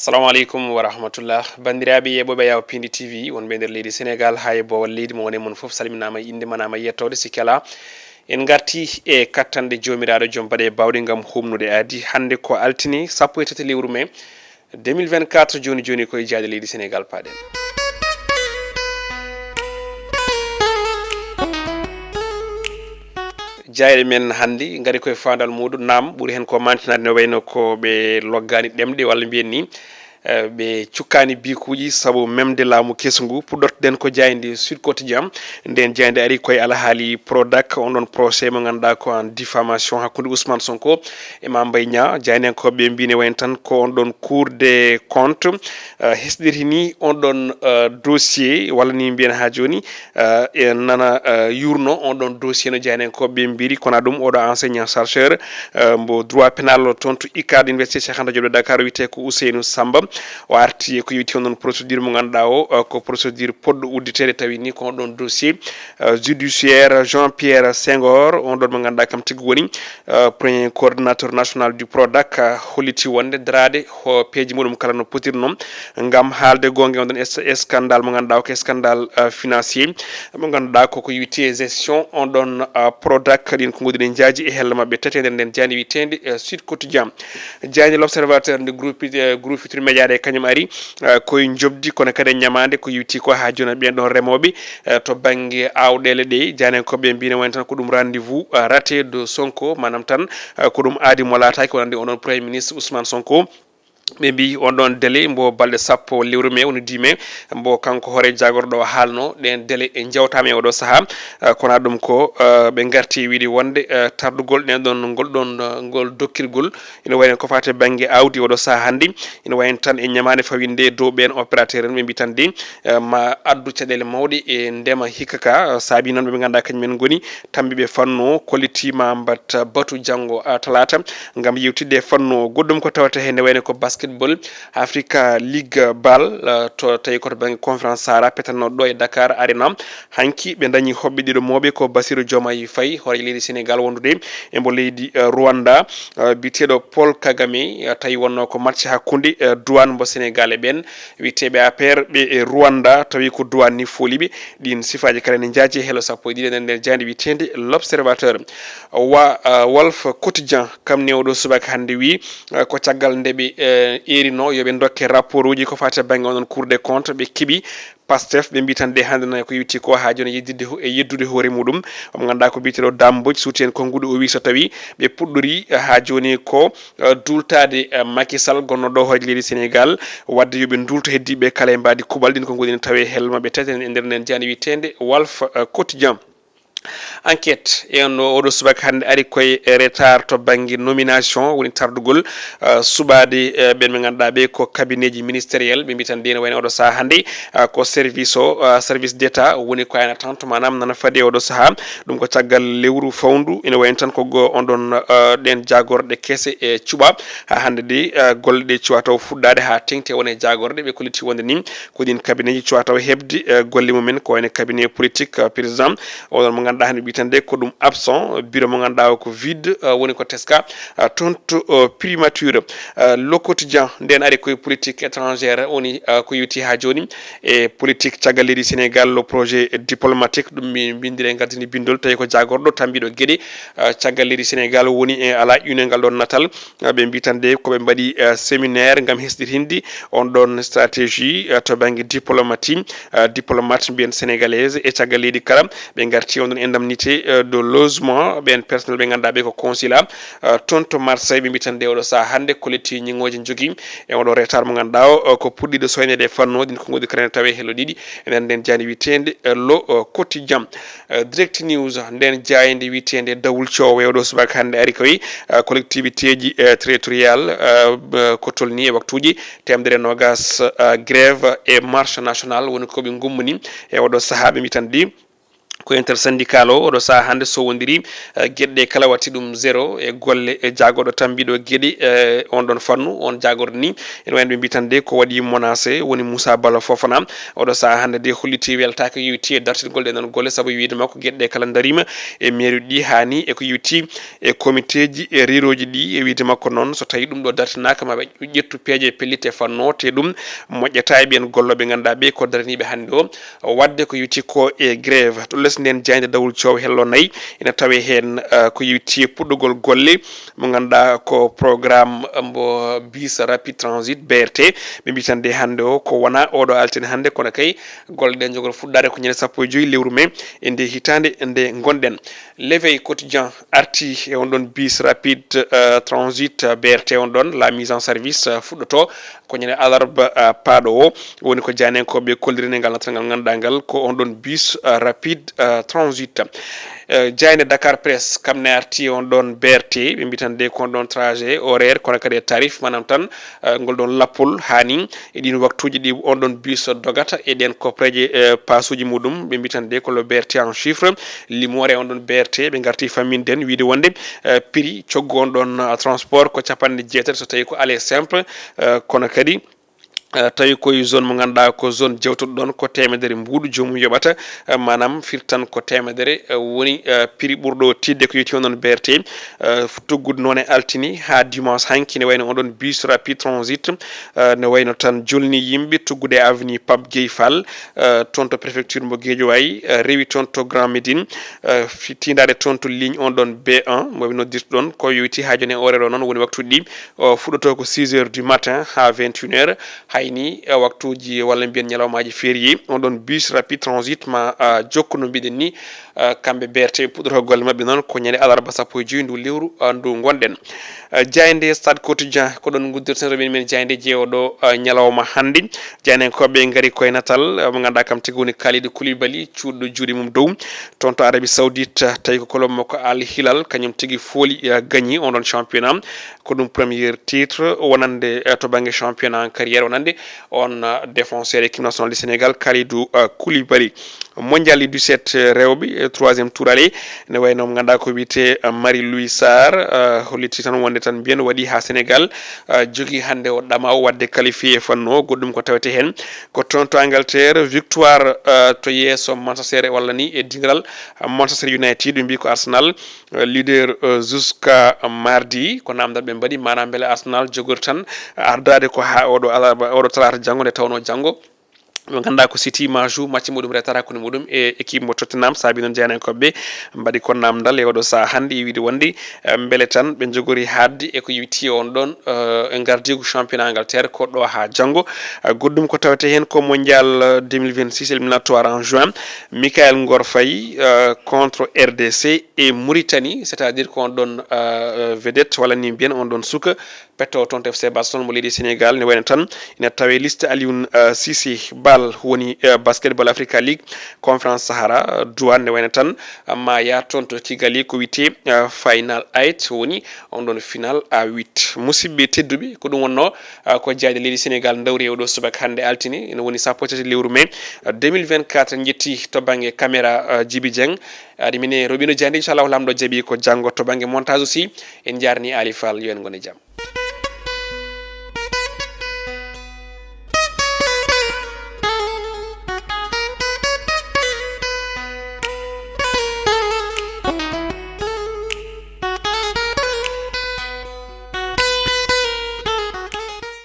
assalamu aleykum wa rahmatullah bandiraɓe yeɓoɓe yaw pindi tv wonɓe nder leydi sénégal ha e bowal leydi mo woni mon foof salminama inde manama yettode sikkala en garti e kattande jomiraɗo joom baɗe bawɗe gam humnude adi hande ko altini 17 lewru mai 2024 joni joni koye jaade leydi sénégal paɗen jayɗe men hannde gari koye fandal muɗum nam ɓuuri hen ko mantinade no wayno ko ɓe loggani ɗemɗe walla mbiyen ni ɓe cukkani bikuji saabu memde laamu kesu ngu puɗɗortoɗen ko jayde sud quotidien nden jayde ari koye alahaali Prodac on ɗon procès mo ganduɗa ko en diffamation hakkude Ousmane Sonko e Mame Mbaye Niang jaydenkoɓe mbine wayno tan ko on ɗon cour des comptes hesɗiri ni on ɗon dossier walla ni mbiyen ha joni e nana yurno on ɗon dossier no jaydenkoɓe mbiri kona ɗum oɗo enseignant chercheur mbo droit pénal toon to ICAD université Cheikh Anta Diop de Dakar wiyete ko Ousseynou Samba o arti ko yewti on ɗon procédure mo ganduɗa o ko procédure poɗɗo udditede tawi ni ko on ɗon dossier judiciaire Jean Pierre Senghor on ɗon mo ganduɗa kam tigui woni premier coordinateur national du Prodac holliti wonde darade ho peeji muɗum kala no potiri noon gam haalde gongue on ɗon scandale mo ganduɗa ko scandale financier mo ganduɗa koko yewti gestion on ɗon Prodac ɗin ko goɗɗi ɗen jaaji e hella mabɓe tati nder nden jani witende Sud Quotidien jani l'observateur nde groupe Futurs Médias ɗe kañum ari koye jobdi kono kadi ñamade ko yewti ko ha joni ɓen ɗon remoɓe to banggue awɗele ɗe janenkoɓe mbino woni tan ko ɗum rendez-vous raté de Sonko manam tan ko ɗum aadi mo laataki ko andi onon premier ministre Ousmane Sonko ɓe mbi on ɗon délai mbo balɗe sappo lewru mai woni 10 mai mbo kanko hoore jagorɗo o haalno ɗen délai e jawtama e oɗo saaha kono ɗum ko ɓe garti wiide wonde tardugol ɗen ɗon ngol dokkirgol ina wayno ko fate banggue awdi oɗo saaha hannde ina wayno tan e ñamade fawinde dow ɓen opérateur en ɓe mbi tan de ma addu caɗele mawɗe e ndema hikka ka saabi noon ɓe ganduɗa kañumen goni tambi ɓe fanno kollitima mbatta batu janggo talata gam yewtidde e fanno goɗɗum ko tawata hen ne wayno ko basketball Africa League ball to tawi koto banggue conférence sara petannoɗo ɗo e Dakar Arena hanki ɓe dañi hoɓɓe ɗiɗo mawɓe ko Bassirou Diomaye Faye hoore leydi Sénégal wondude e mbo leydi Rwanda biteɗo Paul Kagame tawi wonno ko match hakkude douane mbo Sénégal e ɓen witeɓe APR ɓe e Rwanda tawi ko douane ni foliɓe ɗin sifaji kala ne jaaji helo sappo e ɗiɗi nden nder jandi witende l'observateur Walf Quotidien kam newɗo subaka hande wi ko caggal ndeɓe erino yoɓe dokke rapport uji ko fati banggue onon cour des comptes ɓe keeɓi Pastef ɓe mbi tan de hande ko yewti ko ha joni yeddude hoore muɗum omo ganduɗa ko biteɗo Dambodj suuti en konguɗo o wi so tawi ɓe puɗɗori ha joni ko dultade Macky Sall gonnoɗo hoore leydi Sénégal wadde yoɓe dulto heddiɓe kala e mbadi kuuɓal ɗin ko goɗɗi tawe hel mabɓe tati e nder nden jani witende Walf Quotidien enquête e on oɗo subaka hande ari koye retard to banggue nomination woni tardugol suɓade ɓen ɓe ganduɗa ɓe ko cabinet ji ministériel ɓe mbi tan de ne wayno oɗo saaha hande ko service o service d' état woni ko ayna tan to manam nana faade oɗo saaha ɗum ko caggal lewru fawndu ina wayno tan ko on ɗon ɗen jagorɗe keese e cuuɓa ha hande de golle ɗe cuwa taw fuɗɗade ha tengte wone jagorɗe ɓe kolliti wonde ni ko ɗin cabinet ji cuwa taw hebde golle mumen ko wayno cabinet politique président oɗon mo ganduɗa hande witande ko ɗum absent bureau mo ganduɗa ko vide woni ko teska toon to primature le quotidien nden ari koye politique étrangère woni ko yewti ha joni e politique caggal leydi Sénégal le projet diplomatique ɗum mi bindire gardini bindol tawi ko jagorɗo tambiɗo gueɗe caggal leydi Sénégal woni e ala une ngal ɗon natal ɓe mbitande koɓe mbaɗi séminaire gam hesɗitinde on ɗon stratégie to banggue diplomate mbiyen sénégalaise e caggal leydi kala ɓe garti on ɗon indemnité de logement ɓen personnel ɓe ganduɗa ɓe ko consulat toon to Marseille ɓe mbitande oɗo saaha hande kolletti ñiŋoji jogui e oɗo retard mo ganduɗa o ko puɗɗiɗo soynede e fannoji ko goɗɗi karene tawe hello ɗiɗi enen nden jani witende le quotidien direct news nden jayede witende dawul cowo oɗo subaka hande ari koye collectivité ji territorial ko tolni e waktuji temedere nogas grève et marche nationale woni koɓe gummani e oɗo saaha ɓe mbitan di ko intersyndical o oɗo saha hannde so wondiri gueɗɗe kala watti ɗum zéro e golle e jagoɗo tan mbiɗo gueɗe on ɗon fannu on jagorɗo ni ene wayno ɓe mbi tan de ko waɗi menacé woni Moussa Bala Fofana oɗo saha hannde de holliti weltaki yewti e dartingol ɗe ɗon golle saabu wiide makko gueɗɗe kala darima e mairie ɗi hani eko yewti e comité ji e riroji ɗi e wiide makko noon so tawi ɗum ɗo dartinaka maɓe ƴettu peeje pellite fanno te ɗum moƴƴata e ɓen golloɓe ganduɗa ɓe ko daraniɓe hannde o wadde ko yewti ko e grève nden jayde dawol coow hello nayyi ina tawe hen ko yewti puɗɗogol golle mo ganduɗa ko programme mbo bus rapide transit BRT ɓe mbi tan de hannde o ko wona oɗo altine hannde kono kay golle ɗe jogori fuɗɗade ko ñande 15 lewru mai e nde hitande nde gonɗen l'éveil quotidien arti e on ɗon bus rapide transit BRT on ɗon la mise en service fuɗɗoto ko ñande alarba paaɗo o woni ko janenkoɓe kollirine ngal natal ngal ganduɗa ngal ko on ɗon bus rapide transit jayne Dakar Presse kam ne arti on ɗon BRT ɓe mbi tan de kon ɗon trajet horaire kono kadi e tarif manam tan ngol ɗon lappol hani e ɗin waktuji ɗi on ɗon bus dogata e ɗen kopreje pasuji muɗum ɓe mbi tan de ko le BRT en chiffre limore on ɗon BRT ɓe garti famminde wiide wonde prix coggu on ɗon transport ko capanɗe jeetati so tawi ko aller simple kono kadi tawi koye zone mo ganduɗa ko zone jewtuɗo ɗon ko temedere mbuuɗu jomum yoɓata manam firtan ko temedere woni prix ɓurɗo tidde ko yeti on ɗon BRT toggude noon e altini ha dimanche hanki ne wayno on ɗon bus rapide transit ne wayno tan jolni yimɓe toggude e avenue Pape Gueye Fall toon to préfecture mo Guédiawaye rewi toon to Grand Médine tindade toon to ligne on ɗon B1 moɓe noddirta ɗon ko yewti ha joni e horaire o noon woni waktuji ɗi fuɗɗoto ko 6 heures du matin ha 21 heures hayni waktuji walla mbiyen ñalawmaji férié on ɗon bus rapide transit ma jokku no mbiɗen ni kamɓe BRT puɗɗoto golle mabɓe noon ko ñande alarba 15 ndu lewru ndu gonɗen jayde stade quotidien ko ɗon guddirten remen men jayde jeewoɗo ñalawma hannde jaynenkoɓe gaari koye natal mo ganduɗa kam tigui woni Kalidou Koulibaly cuuɗo juuɗe mum dow toon to Arabie Saoudite tawi ko club makko Al Hilal kañum tigui fooli gagni on ɗon championnat ko ɗum premier titre wonande to banggue championnat en carrière wonande on défenseur équipe nationale du Sénégal Kalidou Koulibaly mondial U17 rewɓe troisiéme tour aller ne wayno mo ganduɗa ko wiyete Marie-Louise Sarr holliti tan wonde tan mbiyen waɗi ha Sénégal jogui hande o ɗama o wadde qualifié fanno goɗɗum ko tawete hen ko toon to Angleterre victoire to yeeso Manchester walla ni e dingiral Manchester United ɓe mbi ko Arsenal leader jusqu'à mardi ko namdal ɓe mbaɗi manam beele Arsenal jogori tan ardade ko ha oɗo alarba oɗo talata janggo nde tawno janggo mo ganduɗa ko City ma jou match muɗum retata hakkude muɗum e équipe mo Tottenham saabi noon jeyanenkoɓeɓe mbaɗi kon namdal e oɗo saaha hannde e wiide wonde beele tan ɓe jogori hadde eko yewti on ɗon e gardigu championnat Angleterre ko ɗo ha janggo goɗɗum ko tawete hen ko mondial 2026 éliminatoire en juin Mikayil Ngor Faye contre RDC et Mauritanie c'est à dire ko on ɗon vedette walla ni mbiyen on ɗon suka petto toon to FC Barcelone mo leydi Sénégal ne wayno tan ina tawe liste Alioune Cissé Bal woni basketball Africa League conférence Sahara Douane ne wayno tan ma ya toon to Kigali ko wiyete final 8 woni on ɗon final à 8 musidɓe tedduɓe ko ɗum wonno ko jeyde leydi Sénégal dawri e oɗo subaka hannde altini ene woni sappo tati lewru mai 2024 jetti to banggue caméra Djiby Dieng aɗa mine Robino Diandi inchallahu lamɗo jaaɓi ko janggo to banggue montage aussi en jarni Ali Fall yo en gone jaam.